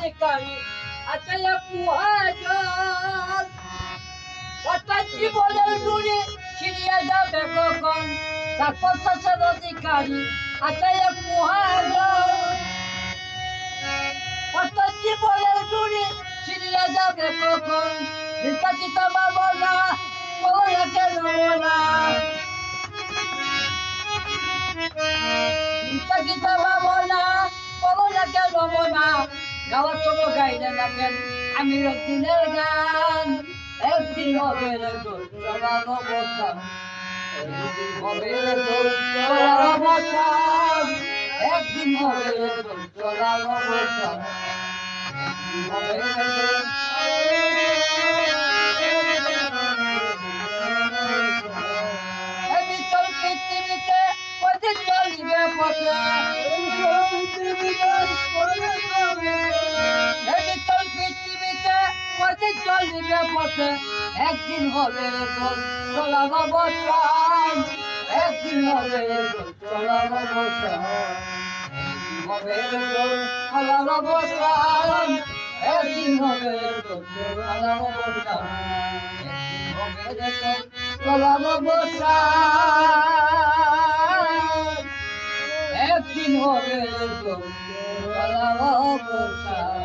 অধিকারী আছে এক মহাজন অর্থাৎ জীবনের দূরে ছিড়িয়ে যাবে কখন তারপর শাসন অধিকারী আছে এক মহাজন অর্থাৎ জীবনের দূরে ছিড়িয়ে যাবে কখন নির্বাচিত বাবা না বলা কেন না নির্বাচিত বাবা না বলা কেন না গাওয়ার সময় গাইলে লাগেন আমি দিনের গান একদিন হবে রে দোল চলার অবসান একদিন হবে রে দোল চলার অবসান একদিন হবে রে দোল চলার অবসান একদিন হবে রে দোল এই বিশাল পৃথিবীতে কদিন চলিবে পথে এই বিশাল পৃথিবীতে কদিন চলিবে পথে একদিন হবে রে দোল চলার অবসান একদিন হবে রে দোল চলার অবসান হবে রে দোল চলার অবসান একদিন হবে রে দোল চলার অবসান একদিন হবে রে দোল চলার অবসান একদিন হবে রে দোল চলার অবসান